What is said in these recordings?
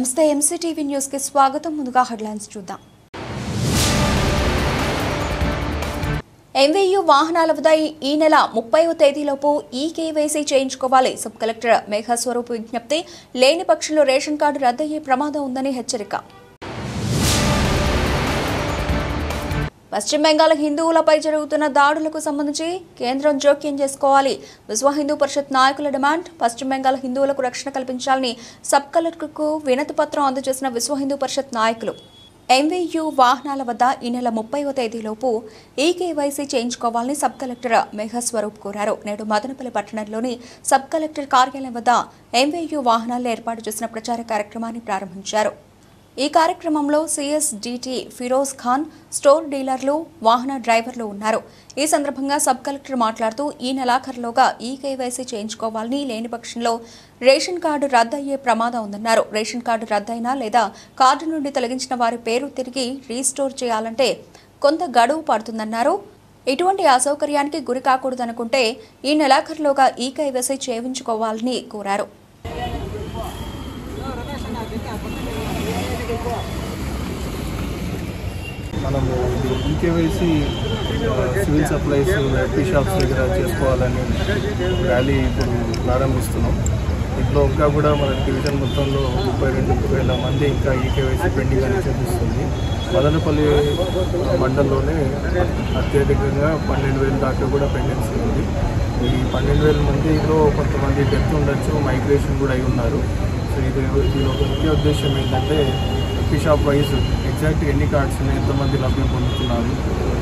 నమస్తే MCTV news కి స్వాగతం. ముందుగా హెడ్లైన్స్ చూద్దాం. ఎంవీయూ వాహనాల వద్ద ఈ నెల 30వ తేదీలోపు ఈకేవైసీ చేయించుకోవాలి. సబ్ కలెక్టర్ మేఘస్వరూప్ విజ్ఞప్తి. లేని పక్షంలో రేషన్ కార్డు రద్దయ్యే ప్రమాదం ఉందని హెచ్చరిక. పశ్చిమ బెంగాల్ హిందువులపై జరుగుతున్న దాడులకు సంబంధించి కేంద్రం జోక్యం చేసుకోవాలి. విశ్వ హిందూ పరిషత్ నాయకుల డిమాండ్. పశ్చిమ బెంగాల్ హిందువులకు రక్షణ కల్పించాలని సబ్ కలెక్టర్కు వినతి పత్రం అందజేసిన విశ్వ హిందూ పరిషత్ నాయకులు. ఎంవీయూ వాహనాల వద్ద ఈ నెల 30వ తేదీలోపు ఈకేవైసీ చేయించుకోవాలని సబ్ కలెక్టర్ మేఘస్వరూప్ కోరారు. నేడు మదనపల్లి పట్టణంలోని సబ్ కలెక్టర్ కార్యాలయం వద్ద ఎంవీయూ వాహనాలను ఏర్పాటు చేసిన ప్రచార కార్యక్రమాన్ని ప్రారంభించారు. ఈ కార్యక్రమంలో సిఎస్డిటి ఫిరోజ్ ఖాన్, స్టోర్ డీలర్లు, వాహన డ్రైవర్లు ఉన్నారు. ఈ సందర్భంగా సబ్ కలెక్టర్ మాట్లాడుతూ ఈ నెలాఖరులోగా ఈకేవైసీ చేయించుకోవాలని, లేని పక్షంలో రేషన్ కార్డు రద్దయ్యే ప్రమాదం ఉందన్నారు. రేషన్ కార్డు రద్దయినా లేదా కార్డు నుండి తొలగించిన వారి పేరు తిరిగి రీస్టోర్ చేయాలంటే కొంత గడువు పడుతుందన్నారు. ఇటువంటి అసౌకర్యానికి గురి కాకూడదనుకుంటే ఈ నెలాఖరులోగా ఈకేవైసీ చేయించుకోవాలని కోరారు. మనము eKYC civil supplies FP shops దగ్గర చేసుకోవాలని ర్యాలీ ఇప్పుడు ప్రారంభిస్తున్నాం. ఇంట్లో ఇంకా కూడా మన డివిజన్ మొత్తంలో 32,000 మంది ఇంకా ఈకేవైసీ పెండింగ్ అని చూపిస్తుంది. మదనపల్లి మండలంలోనే అత్యధికంగా 12,000 దాకా కూడా పెండెన్సీ ఉంది. ఈ 12,000 మందిలో కొంతమంది డెత్ ఉండొచ్చు, మైగ్రేషన్ కూడా అయి ఉన్నారు. సో దీని ఒక ముఖ్య ఉద్దేశం ఏంటంటే ఎఫ్పీ షాప్ వైజ్ ఎగ్జాక్ట్ ఎన్ని కార్డ్స్ ఉన్నాయి, ఎంతమంది లభ్యం పొందుతున్నారు,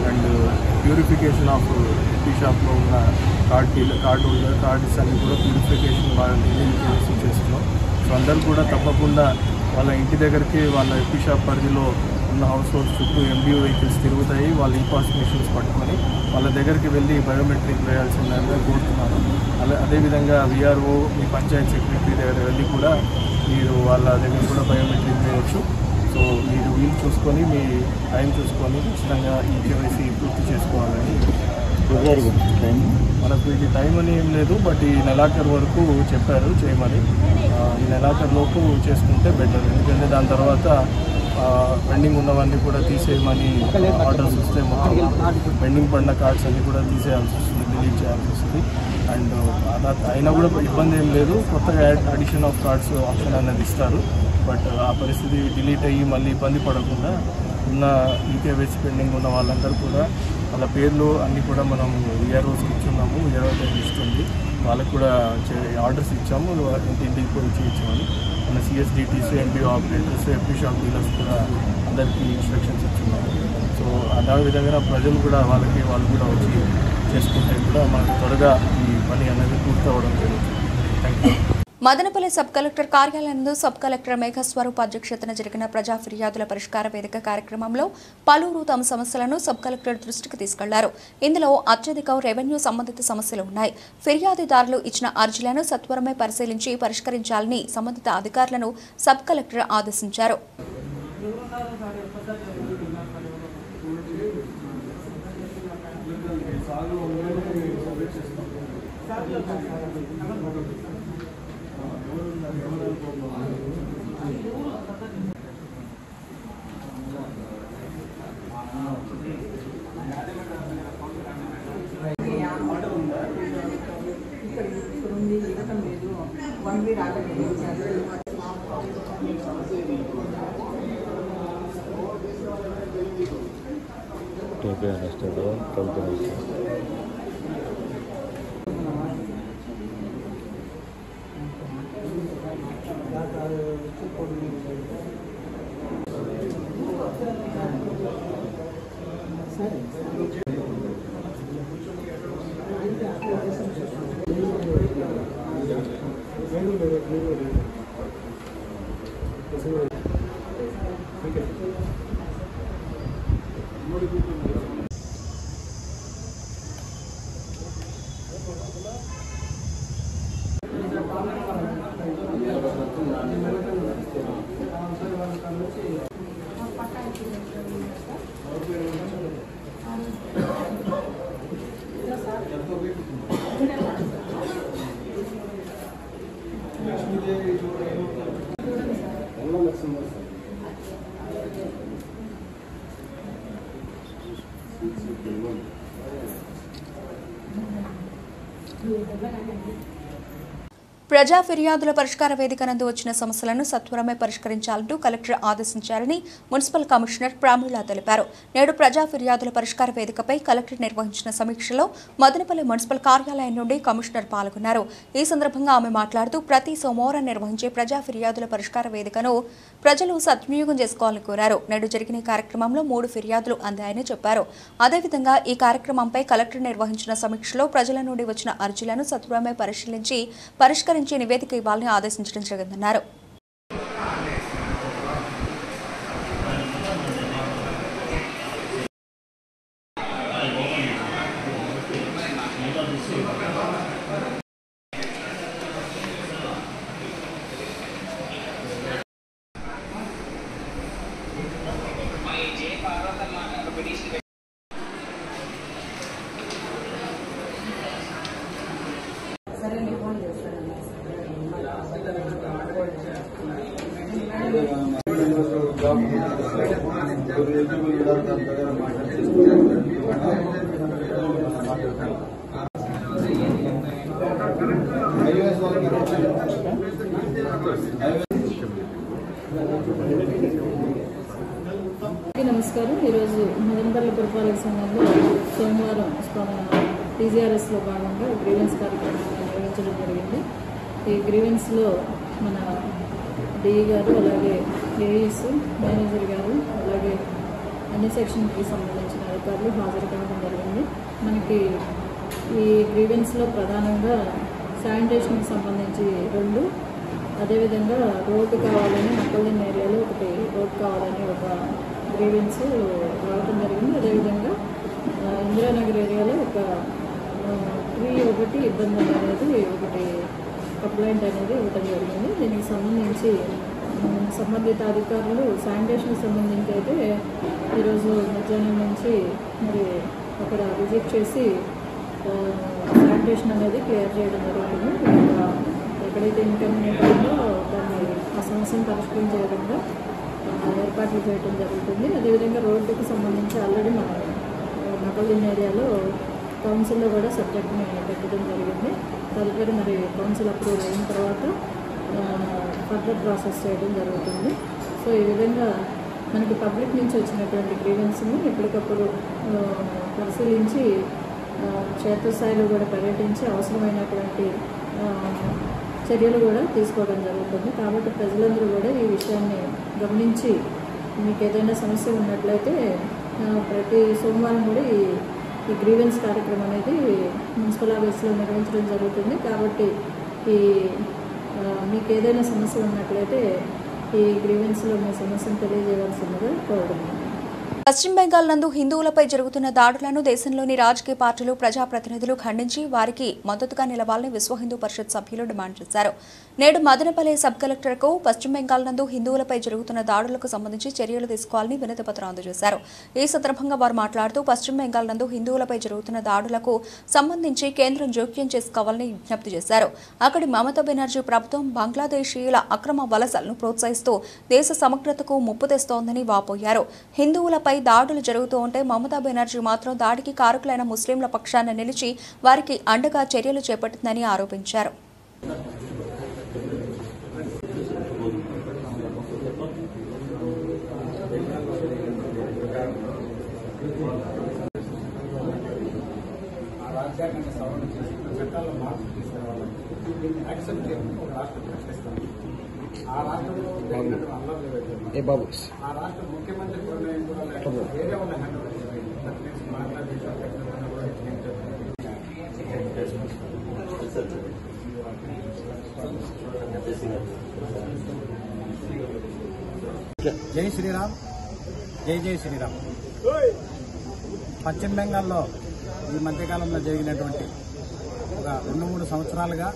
అండ్ ప్యూరిఫికేషన్ ఆఫ్ ఎఫ్పీ షాప్లో ఉన్న కార్డ్స్ అన్ని కూడా ప్యూరిఫికేషన్ వాళ్ళని చేస్తున్నాం. సో అందరూ కూడా తప్పకుండా వాళ్ళ ఇంటి దగ్గరికి వాళ్ళ ఎఫ్పీ షాప్ పరిధిలో ఉన్న హౌస్ హోల్డ్స్ చుట్టూ ఎంబీయూ వెహికల్స్ తిరుగుతాయి. వాళ్ళు ఈపాస్ మిషన్స్ పట్టుకొని వాళ్ళ దగ్గరికి వెళ్ళి బయోమెట్రిక్ వేయాల్సిందని కోరుతున్నాను. అదేవిధంగా వీఆర్ఓ, మీ పంచాయత్ సెక్రటరీ దగ్గర వెళ్ళి కూడా మీరు వాళ్ళ దగ్గర కూడా బయోమెట్రిక్ వేయవచ్చు. సో మీరు వీలు చూసుకొని, మీ టైం చూసుకొని ఖచ్చితంగా ఈ కేవైసీ పూర్తి చేసుకోవాలని. మనకు ఇది టైం అని ఏం లేదు, బట్ ఈ నెలాఖరు వరకు చెప్పారు చేయమని. ఈ నెలాఖరులోపు చేసుకుంటే బెటర్. ఎందుకంటే దాని తర్వాత పెండింగ్ ఉన్నవన్నీ కూడా తీసేయమని ఆర్డర్స్ వస్తే మొత్తం పెండింగ్ పడిన కార్డ్స్ అన్నీ కూడా తీసేయాల్సి వస్తుంది, డిలీట్ చేయాల్సి వస్తుంది. అండ్ అయినా కూడా ఇబ్బంది ఏం లేదు, కొత్తగా అడిషన్ ఆఫ్ కార్డ్స్ ఆప్షన్ అనేది ఇస్తారు. బట్ ఆ పరిస్థితి డిలీట్ అయ్యి మళ్ళీ ఇబ్బంది పడకుండా ఉన్న ఈకేవైసీ పెండింగ్ ఉన్న వాళ్ళందరూ కూడా వాళ్ళ పేర్లు అన్నీ కూడా మనం వీఆర్ఓస్ ఇచ్చున్నాము. వీఆర్ఓ ఇస్తుంది, వాళ్ళకు కూడా ఆర్డర్స్ ఇచ్చాము, ఇంటింటికి కూడా ఇచ్చామని. మన CSDTC, MBO operators, FP shop dealers కూడా అందరికీ ఇన్స్ట్రక్షన్స్ ఇచ్చున్నాము. సో అదే విధంగా ప్రజలు కూడా వాళ్ళు కూడా వచ్చి చేసుకుంటే కూడా మనకు త్వరగా ఈ పని అనేది పూర్తి అవ్వడం జరుగుతుంది. Thank you. Madanapalle sub collector కార్యాలయంలో సబ్ కలెక్టర్ మేఘస్వరూప్ అధ్యక్షతన జరిగిన ప్రజా ఫిర్యాదుల పరిష్కార వేదిక కార్యక్రమంలో పలువురు తమ సమస్యలను సబ్ కలెక్టర్ దృష్టికి తీసుకెళ్లారు. ఇందులో అత్యధిక రెవెన్యూ సంబంధిత సమస్యలు ఉన్నాయి. ఫిర్యాదుదారులు ఇచ్చిన అర్జీలను సత్వరమే పరిశీలించి పరిష్కరించాలని సంబంధిత అధికారులను సబ్ కలెక్టర్ ఆదేశించారు. ప్రజా ఫిర్యాదుల పరిష్కార వేదిక నందు వచ్చిన సమస్యలను సత్వరమే పరిష్కరించాలంటూ కలెక్టర్ ఆదేశించారని మున్సిపల్ కమిషనర్ ప్రాముల తెలిపారు. నేడు ప్రజా ఫిర్యాదుల పరిష్కార వేదికపై కలెక్టర్ నిర్వహించిన సమీక్షలో మదనపల్లి మున్సిపల్ కార్యాలయం నుండి కమిషనర్ పాల్గొన్నారు. ఈ సందర్భంగా ఆమె మాట్లాడుతూ ప్రతి సోమవారం నిర్వహించే ప్రజా ఫిర్యాదుల పరిష్కార వేదికను ప్రజలు సద్వినియోగం చేసుకోవాలని కోరారు. నేడు జరిగిన ఈ కార్యక్రమంలో 3 ఫిర్యాదులు అందాయని చెప్పారు. అదేవిధంగా ఈ కార్యక్రమంపై కలెక్టర్ నిర్వహించిన సమీక్షలో ప్రజల నుండి వచ్చిన అర్జీలను సత్వరమే పరిశీలించి పరిష్కరించి నివేదిక ఇవ్వాలని ఆదేశించడం జరిగిందన్నారు. నమస్కారం. ఈరోజు మదనపల్లి పురపాలక సంఘంలో సోమవారం టీజీఆర్ఎస్లో భాగంగా గ్రీవెన్స్ కార్యక్రమాన్ని నిర్వహించడం జరిగింది. ఈ గ్రీవెన్స్లో మన డిఈ గారు, అలాగే ఏఈస్, మేనేజర్ గారు, అలాగే అన్ని సెక్షన్కి సంబంధించిన అధికారులు హాజరు కావడం జరిగింది. మనకి ఈ గ్రీవెన్స్లో ప్రధానంగా శానిటేషన్కి సంబంధించి 2, అదేవిధంగా రోడ్డు కావాలని నక్కల్దిన్ ఏరియాలో ఒకటి రోడ్డు కావాలని ఒక గ్రీవెన్స్ రావడం జరిగింది. అదేవిధంగా ఇందిరానగర్ ఏరియాలో ఒక ట్రీ ఒకటి ఇబ్బంది అనేది ఒకటి కంప్లైంట్ అనేది ఇవ్వడం జరిగింది. దీనికి సంబంధించి సంబంధిత అధికారులు శానిటేషన్కి సంబంధించి అయితే ఈరోజు మధ్యాహ్నం నుంచి మరి అక్కడ విజిట్ చేసి శానిటేషన్ అనేది క్లియర్ చేయడం జరుగుతుంది. ఎక్కడైతే ఇన్కన్వీనియంట్ ఉందో దాన్ని ఆ సమస్యను పరిష్కరించే విధంగా ఏర్పాట్లు చేయడం జరుగుతుంది. అదేవిధంగా రోడ్డుకి సంబంధించి ఆల్రెడీ మన నక్కల్దిన్ ఏరియాలో కౌన్సిల్లో కూడా సబ్జెక్ట్ని పెట్టడం జరిగింది. తదుపరి మరి కౌన్సిల్ అప్రూవల్ అయిన తర్వాత ఫర్దర్ ప్రాసెస్ చేయడం జరుగుతుంది. సో ఈ విధంగా మనకి పబ్లిక్ నుంచి వచ్చినటువంటి గ్రీవెన్స్ని ఎప్పటికప్పుడు పరిశీలించి క్షేత్రస్థాయిలో కూడా పర్యటించి అవసరమైనటువంటి చర్యలు కూడా తీసుకోవడం జరుగుతుంది. కాబట్టి ప్రజలందరూ కూడా ఈ విషయాన్ని గమనించి మీకు ఏదైనా సమస్య ఉన్నట్లయితే ప్రతి సోమవారం కూడా ఈ గ్రీవెన్స్ కార్యక్రమం అనేది మున్సిపల్ ఆఫీస్లో నిర్వహించడం జరుగుతుంది. కాబట్టి మీకు ఏదైనా సమస్య ఉన్నట్లయితే ఈ గ్రీవెన్స్లో మీ సమస్యను తెలియజేయవలసిందిగా కోరుతున్నాను. పశ్చిమ బెంగాల్ నందు హిందువులపై జరుగుతున్న దాడులను దేశంలోని రాజకీయ పార్టీలు, ప్రజాప్రతినిధులు ఖండించి వారికి మద్దతుగా నిలవాలని విశ్వ హిందూ పరిషత్ సభ్యులు డిమాండ్ చేశారు. నేడు మదనపల్లి సబ్ కలెక్టర్కు పశ్చిమ బెంగాల్ నందు హిందువులపై జరుగుతున్న దాడులకు సంబంధించి చర్యలు తీసుకోవాలని వినతి పత్రం అందజేశారు. ఈ సందర్భంగా వారు మాట్లాడుతూ పశ్చిమ బెంగాల్ నందు హిందువులపై జరుగుతున్న దాడులకు సంబంధించి కేంద్రం జోక్యం చేసుకోవాలని విజ్ఞప్తి చేశారు. అక్కడి మమతా బెనర్జీ ప్రభుత్వం బంగ్లాదేశీయుల అక్రమ వలసలను ప్రోత్సహిస్తూ దేశ సమగ్రతకు ముప్పు తెస్తోందని వాపోయారు. హిందువులపై దాడులు జరుగుతూ ఉంటే మమతా బెనర్జీ మాత్రం దాడికి కారకులైన ముస్లింల పక్షాన నిలిచి వారికి అండగా చర్యలు చేపట్టిందని ఆరోపించారు. ముఖ్యమంత్రి జై శ్రీరామ్, జై జై శ్రీరామ్. పశ్చిమ బెంగాల్లో ఈ మధ్యకాలంలో జరిగినటువంటి ఒక 2-3 సంవత్సరాలుగా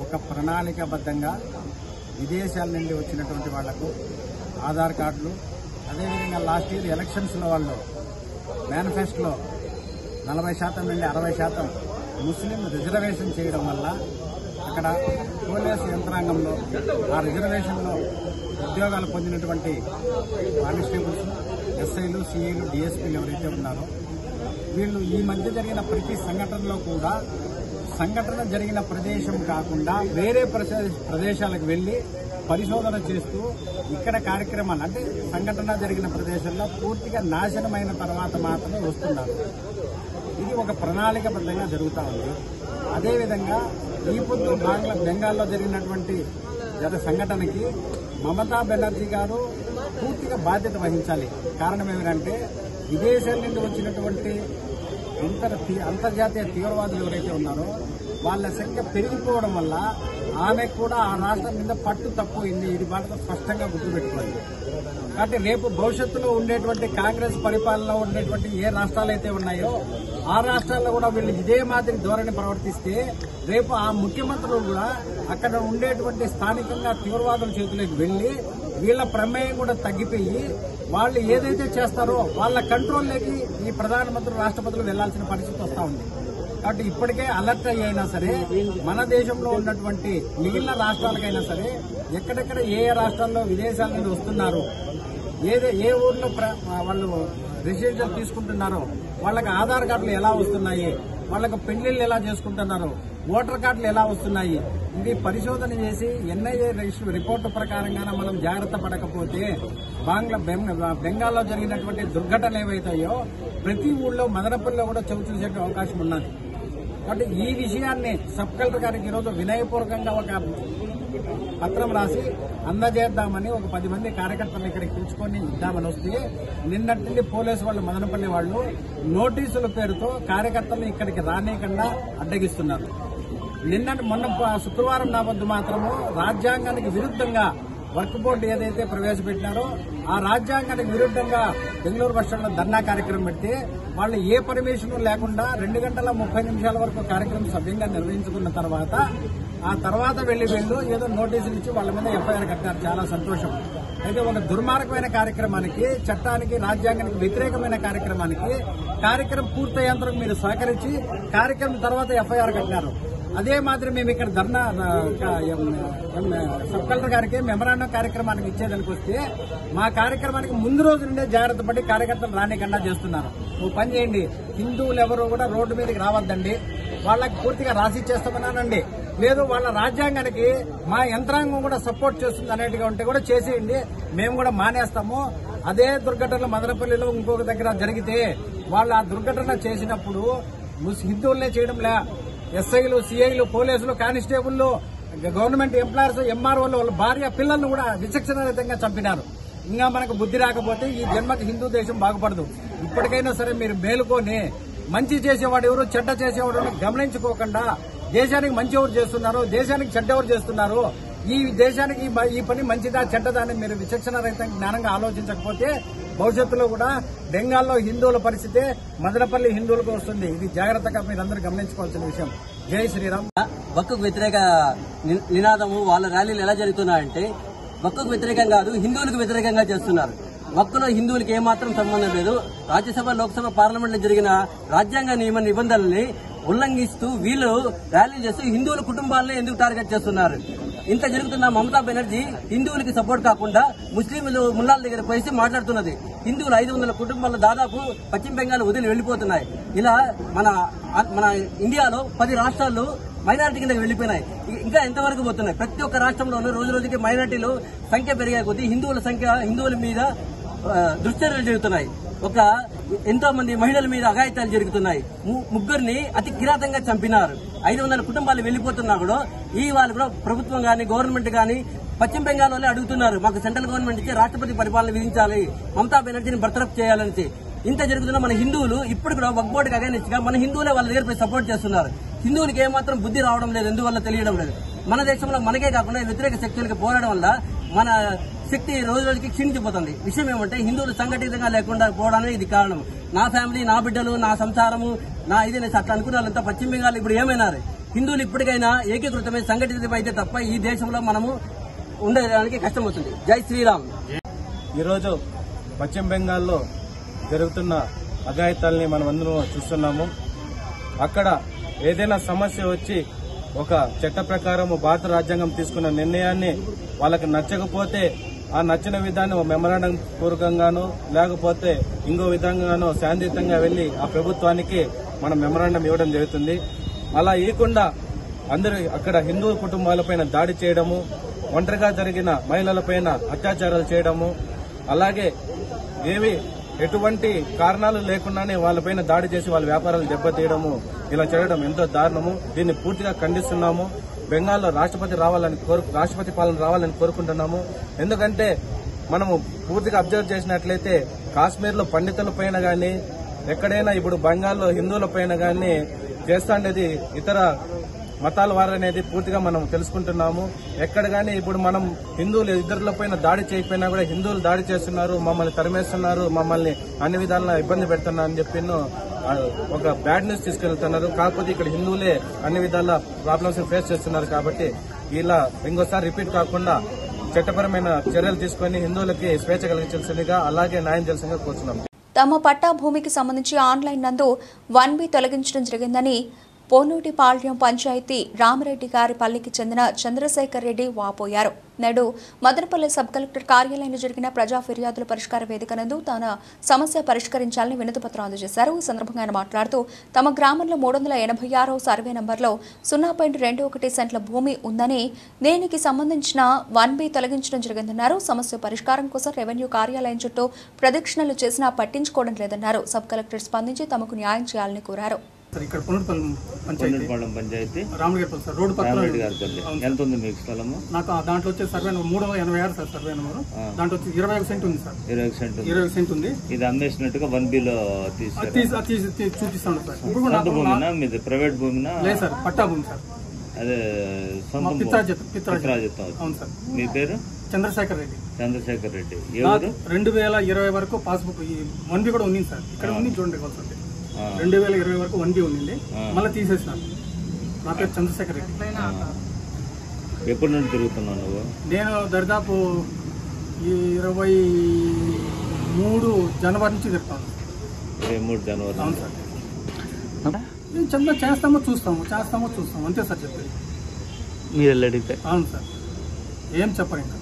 ఒక ప్రణాళికాబద్ధంగా విదేశాల నుండి వచ్చినటువంటి వాళ్లకు ఆధార్ కార్డులు, అదేవిధంగా లాస్ట్ ఇయర్ ఎలక్షన్స్లో వాళ్ళు మేనిఫెస్టోలో 40% నుండి 60% ముస్లిం రిజర్వేషన్ చేయడం వల్ల అక్కడ పోలీసు యంత్రాంగంలో ఆ రిజర్వేషన్లో ఉద్యోగాలు పొందినటువంటి కానిస్టేబుల్స్, ఎస్ఐలు, సిఐలు, డిఎస్పీలు ఎవరైతే ఉన్నారో వీళ్ళు ఈ మధ్య జరిగిన ప్రతి సంఘటనలో కూడా సంఘటన జరిగిన ప్రదేశం కాకుండా వేరే ప్రదేశాలకు వెళ్లి పరిశోధన చేస్తూ ఇక్కడ కార్యక్రమాలు అంటే సంఘటన జరిగిన ప్రదేశంలో పూర్తిగా నాశనమైన తర్వాత మాత్రమే వస్తున్నారు. ఇది ఒక ప్రణాళికబద్ధంగా జరుగుతూ ఉంది. అదేవిధంగా ఈ పొద్దు బెంగాల్లో జరిగినటువంటి సంఘటనకి మమతా బెనర్జీ గారు పూర్తిగా బాధ్యత వహించాలి. కారణం ఏమిటంటే విదేశాల నుండి వచ్చినటువంటి అంతర్జాతీయ తీవ్రవాదులు ఎవరైతే ఉన్నారో వాళ్ళ సంఖ్య పెరిగిపోవడం వల్ల ఆమెకు కూడా ఆ రాష్ట్రం మీద పట్టు తక్కువైంది. ఇది బాగా స్పష్టంగా గుర్తుపెట్టుకోవాలి. కాబట్టి రేపు భవిష్యత్తులో ఉండేటువంటి కాంగ్రెస్ పరిపాలనలో ఉండేటువంటి ఏ రాష్ట్రాలు అయితే ఉన్నాయో ఆ రాష్ట్రాల్లో కూడా వీళ్ళు ఇదే మాదిరి ధోరణి ప్రవర్తిస్తే రేపు ఆ ముఖ్యమంత్రులు కూడా అక్కడ ఉండేటువంటి స్థానికంగా తీవ్రవాదుల చేతులకు వెళ్లి వీళ్ల ప్రమేయం కూడా తగ్గిపోయి వాళ్ళు ఏదైతే చేస్తారో వాళ్ళ కంట్రోల్లోకి ఈ ప్రధానమంత్రి రాష్ట్రపతులు వెళ్లాల్సిన పరిస్థితి వస్తా ఉంది. కాబట్టి ఇప్పటికే అలర్ట్ అయినా సరే మన దేశంలో ఉన్నటువంటి మిగిలిన రాష్ట్రాలకైనా సరే ఎక్కడెక్కడ ఏ రాష్ట్రాల్లో విదేశాల నుండి వస్తున్నారు, ఏ ఊర్లో వాళ్ళు రెసిడెన్షియల్ తీసుకుంటున్నారో వాళ్ళకి ఆధార్ కార్డులు ఎలా వస్తున్నాయి, వాళ్ళకు పెళ్లిళ్ళు ఎలా చేసుకుంటున్నారు, ఓటర్ కార్డులు ఎలా వస్తున్నాయి, ఇది పరిశోధన చేసి ఎన్ఐఏ రిపోర్టు ప్రకారంగానే మనం జాగ్రత్త పడకపోతే బెంగాల్లో జరిగినటువంటి దుర్ఘటనలు ఏవైతాయో ప్రతి ఊళ్ళో మదనపల్లిలో కూడా చవి చూసే అవకాశం ఉన్నది. కాబట్టి ఈ విషయాన్ని సబ్ కలెక్టర్ గారికి ఈరోజు వినయపూర్వకంగా ఒక పత్రం రాసి అందజేద్దామని ఒక 10 మంది కార్యకర్తలు ఇక్కడికి పిలుచుకొని ఇద్దామని వస్తే నిన్నటి నుండి పోలీసు వాళ్ళు మదనపల్లి వాళ్ళు నోటీసుల పేరుతో కార్యకర్తలను ఇక్కడికి రానియకుండా అడ్డగిస్తున్నారు. మొన్న శుక్రవారం నావద్దు మాత్రము రాజ్యాంగానికి విరుద్ధంగా వర్క్ బోర్డు ఏదైతే ప్రవేశపెట్టినారో ఆ రాజ్యాంగానికి విరుద్ధంగా బెంగళూరు బస్ స్టాండ్ లో ధర్నా కార్యక్రమం పెడితే వాళ్ళు ఏ పర్మిషన్ లేకుండా 2 గంటల 30 నిమిషాల వరకు కార్యక్రమం సభ్యంగా నిర్వహించుకున్న తర్వాత ఆ తర్వాత వెళ్లి ఏదో నోటీసులు ఇచ్చి వాళ్ళ మీద ఎఫ్ఐఆర్ కట్టారు. చాలా సంతోషం. అయితే ఒక దుర్మార్గమైన కార్యక్రమానికి, చట్టానికి, రాజ్యాంగానికి వ్యతిరేకమైన కార్యక్రమం పూర్తయ్యేంతకు మీరు సహకరించి కార్యక్రమం తర్వాత ఎఫ్ఐఆర్ కట్టినారు. అదే మాదిరి మేము ఇక్కడ ధర్నా సబ్ కలెక్టర్ గారికి మెమరాండం కార్యక్రమానికి ఇచ్చేదానికి వస్తే మా కార్యక్రమానికి ముందు రోజు నుండే జాగ్రత్త పడి కార్యకర్తలు రానికుండా చేస్తున్నారు. నువ్వు పని చేయండి, హిందువులు ఎవరు కూడా రోడ్డు మీదకి రావద్దండి, వాళ్ళకి పూర్తిగా రాసిచ్చేస్తామన్నానండి, లేదు వాళ్ళ రాజ్యాంగానికి మా యంత్రాంగం కూడా సపోర్ట్ చేస్తుంది అనేట్టుగా ఉంటే కూడా చేసేయండి, మేము కూడా మానేస్తాము. అదే దుర్ఘటనలు మదనపల్లిలో ఇంకొక దగ్గర జరిగితే వాళ్ళు ఆ దుర్ఘటన చేసినప్పుడు హిందువులనే చేయడంలే, ఎస్ఐలు, సిఐలు, పోలీసులు, కానిస్టేబుళ్లు, గవర్నమెంట్ ఎంప్లాయర్స్, ఎంఆర్ఓలు వాళ్ళ భార్య పిల్లలను కూడా విచక్షణారహితంగా చంపినారు. ఇంకా మనకు బుద్ధి రాకపోతే ఈ జన్మకి హిందూ దేశం బాగుపడదు. ఇప్పటికైనా సరే మీరు మేలుకొని మంచి చేసేవాడు ఎవరు, చెడ్డ చేసేవాడు గమనించుకోకుండా దేశానికి మంచి ఎవరు చేస్తున్నారు, దేశానికి చెడ్డ ఎవరు చేస్తున్నారు, ఈ దేశానికి ఈ పని మంచిదా చెడ్డదా అని మీరు విచక్షణారహితంగా జ్ఞానంగా ఆలోచించకపోతే భవిష్యత్తులో కూడా బెంగాల్లో హిందువుల పరిస్థితి మదనపల్లి హిందువులకు వస్తుంది. ఇది జాగ్రత్తగా మీరందరూ గమనించుకోవాల్సిన విషయం. జై శ్రీరామ్. వక్కుకు వ్యతిరేక నినాదము వాళ్ళ ర్యాలీలు ఎలా జరుగుతున్నాయంటే వక్కుకు వ్యతిరేకం కాదు, హిందువులకు వ్యతిరేకంగా చేస్తున్నారు. వక్కులో హిందువులకు ఏమాత్రం సంబంధం లేదు. రాజ్యసభ, లోక్సభ, పార్లమెంట్ లో జరిగిన రాజ్యాంగ నియమ నిబంధనల్ని ఉల్లంఘిస్తూ వీళ్ళు ర్యాలీలు చేస్తూ హిందువుల కుటుంబాలనే ఎందుకు టార్గెట్ చేస్తున్నారు? ఇంత జరుగుతున్న మమతా బెనర్జీ హిందువులకి సపోర్ట్ కాకుండా ముస్లింలు ముల్లాల దగ్గర పోయి మాట్లాడుతున్నది. హిందువులు 500 కుటుంబాలు దాదాపు పశ్చిమ బెంగాల్ వదిలి వెళ్లిపోతున్నాయి. ఇలా మన ఇండియాలో 10 రాష్ట్రాలు మైనారిటీ కింద వెళ్లిపోయినాయి. ఇంకా ఎంతవరకు పోతున్నాయి? ప్రతి ఒక్క రాష్ట్రంలోనూ రోజు రోజుకి మైనారిటీలు సంఖ్య పెరిగే కొద్దీ హిందువుల మీద దుశ్చర్యలు జరుగుతున్నాయి. ఎంతో మంది మహిళల మీద అఘాయిత్యాలు జరుగుతున్నాయి. ముగ్గురిని అతి కిరాతంగా చంపినారు. 500 కుటుంబాలు వెళ్లిపోతున్నా కూడా ఈ వాళ్ళు కూడా ప్రభుత్వం గాని గవర్నమెంట్ గాని పశ్చిమ బెంగాల్ వాళ్ళే అడుగుతున్నారు, మాకు సెంట్రల్ గవర్నమెంట్ ఇచ్చే రాష్ట్రపతి పరిపాలన విధించాలి, మమతా బెనర్జీని బర్తరఫ్ చేయాలని. ఇంత జరుగుతున్న మన హిందువులు ఇప్పుడు కూడా వక్ఫ్ బోర్డుకి అగైనెస్ట్ గా మన హిందువులే వాళ్ళ దగ్గర సపోర్ట్ చేస్తున్నారు. హిందువులకి ఏమాత్రం బుద్ధి రావడం లేదు, ఎందువల్ల తెలియడం లేదు. మన దేశంలో మనకే కాకుండా వ్యతిరేక శక్తులకి పోరాడడం వల్ల మన శక్తి రోజు రోజుకి క్షీణించిపోతుంది. విషయం ఏమంటే హిందువులు సంఘటితంగా లేకుండా పోవడానికి ఇది కారణం. నా ఫ్యామిలీ, నా బిడ్డలు, నా సంసారము, నా ఇది అట్లా అనుకున్న వాళ్ళంతా పశ్చిమ బెంగాల్ ఇప్పుడు ఏమైనారు? హిందువులు ఇప్పటికైనా ఏకీకృతమై సంఘటితమైతే తప్ప ఈ దేశంలో మనము ఉండడానికి కష్టం అవుతుంది. జై శ్రీరామ్. ఈరోజు పశ్చిమ బెంగాల్లో జరుగుతున్న అఘాయిత్యాలని మనం అందరం చూస్తున్నాము. అక్కడ ఏదైనా సమస్య వచ్చి ఒక చట్ట ప్రకారం భారత రాజ్యాంగం తీసుకున్న నిర్ణయాన్ని వాళ్ళకి నచ్చకపోతే ఆ నచ్చిన విధానం మెమరాండం పూర్వకంగానో లేకపోతే ఇంకో విధంగానో శాంతియుతంగా వెళ్లి ఆ ప్రభుత్వానికి మనం మెమరాండం ఇవ్వడం జరుగుతుంది. అలా ఇవ్వకుండా అందరూ అక్కడ హిందూ కుటుంబాలపైన దాడి చేయడము, ఒంటరిగా జరిగిన మహిళలపైన అత్యాచారాలు చేయడము, అలాగే ఎటువంటి కారణాలు లేకుండానే వాళ్ళపైన దాడి చేసి వాళ్ళ వ్యాపారాలు దెబ్బతీయడము, ఇలా చేయడం ఎంతో దారుణము. దీన్ని పూర్తిగా ఖండిస్తున్నాము. బెంగాల్లో రాష్ట్రపతి పాలన రావాలని కోరుకుంటున్నాము. ఎందుకంటే మనము పూర్తిగా అబ్జర్వ్ చేసినట్లయితే కాశ్మీర్లో పండితుల పైన గాని, ఎక్కడైనా ఇప్పుడు బెంగాల్లో హిందువుల పైన గాని చేస్తాండేది ఇతర మతాల వారనేది పూర్తిగా మనం తెలుసుకుంటున్నాము. ఎక్కడ గానీ ఇప్పుడు మనం హిందువులు ఇద్దరిపైన దాడి చేయకపోయినా కూడా హిందువులు దాడి చేస్తున్నారు, మమ్మల్ని తరిమేస్తున్నారు, మమ్మల్ని అన్ని విధాలుగా ఇబ్బంది పెడుతున్నారు అని చెప్పి ఒక బ్యాడ్ న్యూస్ తీసుకెళ్తున్నారు. కాకపోతే ఇక్కడ హిందువులే అన్ని విధాల ప్రాబ్లమ్స్ ఫేస్ చేస్తున్నారు. కాబట్టి ఇలా ఇంకోసారి రిపీట్ కాకుండా చట్టపరమైన చర్యలు తీసుకుని హిందువులకి స్వేచ్ఛ కలిగించాల్సిందిగా, అలాగే న్యాయం చేయాల్సిందిగా కోరుతున్నాం. తమ పట్టా భూమికి సంబంధించి ఆన్లైన్ నందు 1B తొలగించడం జరిగిందని పోనూటిపాళ్యం పంచాయతీ రామిరెడ్డి గారి పల్లికి చెందిన చంద్రశేఖర్ రెడ్డి వాపోయారు. నేడు మదనపల్లి సబ్ కలెక్టర్ కార్యాలయంలో జరిగిన ప్రజా ఫిర్యాదుల పరిష్కార వేదిక నందు తన సమస్య పరిష్కరించాలని వినతిపత్రం అందజేశారు. ఈ సందర్భంగా ఆయన మాట్లాడుతూ తమ గ్రామంలో 386వ సర్వే నంబర్లో 0.21 సెంట్ల భూమి ఉందని, దీనికి సంబంధించిన 1B తొలగించడం జరిగిందన్నారు. సమస్య పరిష్కారం కోసం రెవెన్యూ కార్యాలయం చుట్టూ ప్రదక్షిణలు చేసినా పట్టించుకోవడం లేదన్నారు. సబ్ కలెక్టర్ స్పందించి తమకు న్యాయం చేయాలని కోరారు. ఇక్కడ పొన్నూరుపాలెం పంచాయతీ రామరెడ్డి సార్, రోడ్డు పక్కన ఎంత ఉంది మీకు స్థలము? నాకు దాంట్లో వచ్చే survey number 386 sir, survey number. దాంట్లో వచ్చి 21 సెంట్ ఉంది సార్. 21 సెంట్ ఉంది. ఇది అమ్మేసినట్టుగా 1Bలో చూపిస్తాను సార్. ఇప్పుడు భూమినా మీది ప్రైవేట్ భూమినా? లేదు సార్, పట్టా భూమి సార్. అదే పిత్రాజిత్తం. అవును సార్. మీ పేరు? చంద్రశేఖర్ రెడ్డి. చంద్రశేఖర్ రెడ్డి. 2020 వరకు పాస్బుక్ 1B కూడా ఉంది సార్. ఇక్కడ ఉంది చూడండి. 2020 వరకు 1B ఉంది, మళ్ళీ తీసేసినాను. నా పేరు చంద్రశేఖర్ రెడ్డి. ఎప్పటి నుండి తిరుగుతున్నావు నువ్వు? నేను దరిదాపు 23 జనవరి నుంచి తిరుగుతాను. 23 జనవరి. అవును సార్. నేను చేస్తామో చూస్తాము అంతే సార్ చెప్పేది. మీరు అడిగితే? అవును సార్, ఏం చెప్పరు. ఇంకా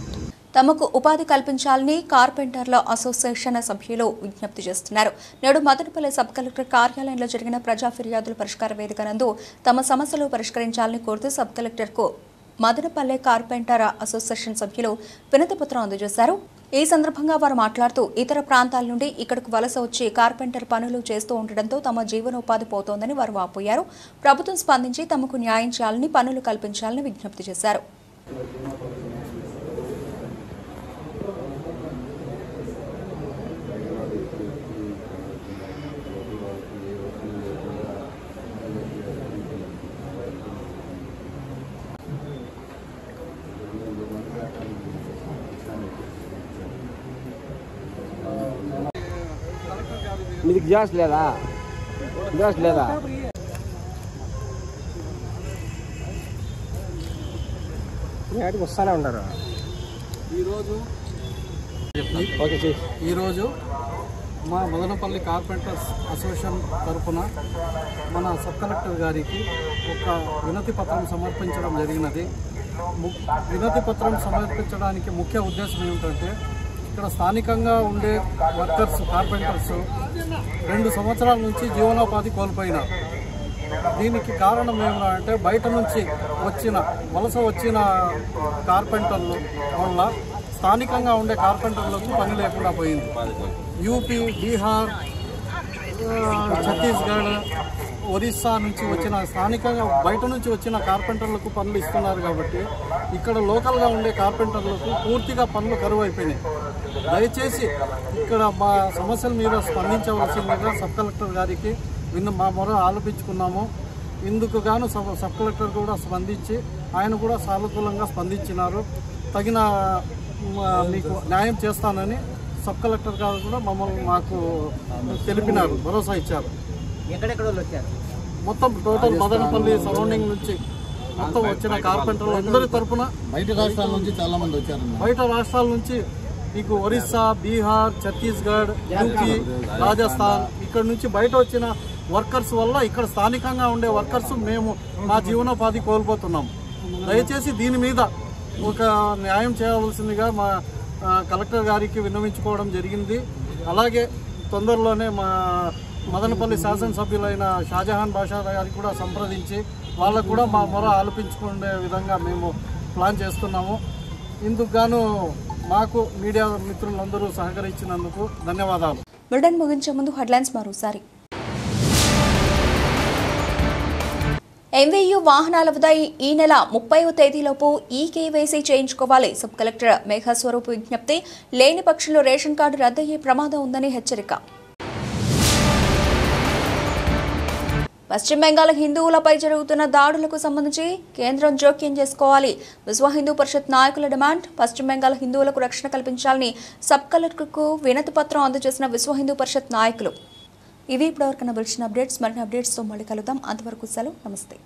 తమకు ఉపాధి కల్పించాలని కార్పెంటర్ల అసోసియేషన్ సభ్యులు విజ్ఞప్తి చేస్తున్నారు. నేడు మదనపల్లి సబ్ కలెక్టర్ కార్యాలయంలో జరిగిన ప్రజా ఫిర్యాదుల పరిష్కార వేదిక నందు తమ సమస్యలు పరిష్కరించాలని కోరుతూ సబ్ కలెక్టర్కు మదనపల్లి కార్పెంటర్ అసోసియేషన్ సభ్యులు వినతిపత్రం అందజేశారు. ఈ సందర్భంగా వారు మాట్లాడుతూ ఇతర ప్రాంతాల నుండి ఇక్కడకు వలస వచ్చి కార్పెంటర్ పనులు చేస్తూ ఉండడంతో తమ జీవనోపాధి పోతోందని వారు వాపోయారు. ప్రభుత్వం స్పందించి తమకు న్యాయం చేయాలని, పనులు కల్పించాలని విజ్ఞప్తి చేశారు. మీకు గ్యాస్ లేదా? వస్తానే ఉంటారు. ఈరోజు మా మదనపల్లి కార్పెంటర్స్ అసోసియేషన్ తరఫున మన సబ్ కలెక్టర్ గారికి ఒక వినతి పత్రం సమర్పించడం జరిగినది. వినతి పత్రం సమర్పించడానికి ముఖ్య ఉద్దేశం ఏమిటంటే, ఇక్కడ స్థానికంగా ఉండే వర్కర్స్, కార్పెంటర్స్ 2 సంవత్సరాల నుంచి జీవనోపాధి కోల్పోయినారు. దీనికి కారణం ఏమిటంటే, బయట నుంచి వలస వచ్చిన కార్పెంటర్ల వల్ల స్థానికంగా ఉండే కార్పెంటర్లకు పని లేకుండా పోయింది. యూపీ, బీహార్, ఛత్తీస్గఢ్, ఒరిస్సా నుంచి వచ్చిన స్థానికంగా బయట నుంచి వచ్చిన కార్పెంటర్లకు పనులు ఇస్తున్నారు. కాబట్టి ఇక్కడ లోకల్గా ఉండే కార్పెంటర్లకు పూర్తిగా పనులు కరువు అయిపోయినాయి. దయచేసి ఇక్కడ మా సమస్యల మీద స్పందించవలసిందిగా సబ్ కలెక్టర్ గారికి మా మొర ఆలపించుకున్నాము. ఇందుకు గాను సబ్ కలెక్టర్ కూడా స్పందించి ఆయన కూడా సానుకూలంగా స్పందించినారు. తగిన మీకు న్యాయం చేస్తానని సబ్ కలెక్టర్ గారు కూడా మాకు తెలిపినారు, భరోసా ఇచ్చారు. ఎక్కడెక్కడ వచ్చారు? మొత్తం టోటల్ మదనపల్లి సరౌండింగ్ నుంచి మొత్తం వచ్చిన కార్పెంటర్లు అందరి తరఫున బయట రాష్ట్రాల నుంచి చాలా మంది వచ్చారు. బయట రాష్ట్రాల నుంచి మీకు ఒరిస్సా, బీహార్, ఛత్తీస్గఢ్, యూపీ, రాజస్థాన్ ఇక్కడ నుంచి బయట వచ్చిన వర్కర్స్ వల్ల ఇక్కడ స్థానికంగా ఉండే వర్కర్స్ మేము మా జీవనోపాధి కోల్పోతున్నాం. దయచేసి దీని మీద ఒక న్యాయం చేయవలసిందిగా మా కలెక్టర్ గారికి విన్నవించుకోవడం జరిగింది. అలాగే తొందరలోనే మా మదనపల్లి శాసనసభ్యులైన షాజహాన్ బాషా గారికి కూడా సంప్రదించి వాళ్ళకు కూడా మా మొర ఆలపించుకునే విధంగా మేము ప్లాన్ చేస్తున్నాము. ఇందుకు గాను మాకు మీడియా మిత్రులందరూ సహకరించినందుకు ధన్యవాదాలు. బులెటిన్ ముగించే ముందు హెడ్లైన్స్ మరోసారి. ఎంవీయూ వాహనాల వద్ద ఈ నెల 30వ తేదీలోపు ఈకేవైసీ చేయించుకోవాలి. సబ్ కలెక్టర్ మేఘస్వరూప్ విజ్ఞప్తి. లేని పక్షంలో రేషన్ కార్డు రద్దయ్యే ప్రమాదం ఉందని హెచ్చరిక. పశ్చిమ బెంగాల్ హిందువులపై జరుగుతున్న దాడులకు సంబంధించి కేంద్రం జోక్యం చేసుకోవాలి. విశ్వ హిందూ పరిషత్ నాయకుల డిమాండ్. పశ్చిమ బెంగాల్ హిందువులకు రక్షణ కల్పించాలని సబ్ కలెక్టర్కు వినతి పత్రం అందజేసిన విశ్వ హిందూ పరిషత్ నాయకులు. ఇవి ఇప్పటివరకు బులెటిన్ అప్డేట్స్. మరిన్ని అప్డేట్స్తో మళ్ళీ కలుద్దాం. అంతవరకు సెలవు. నమస్తే.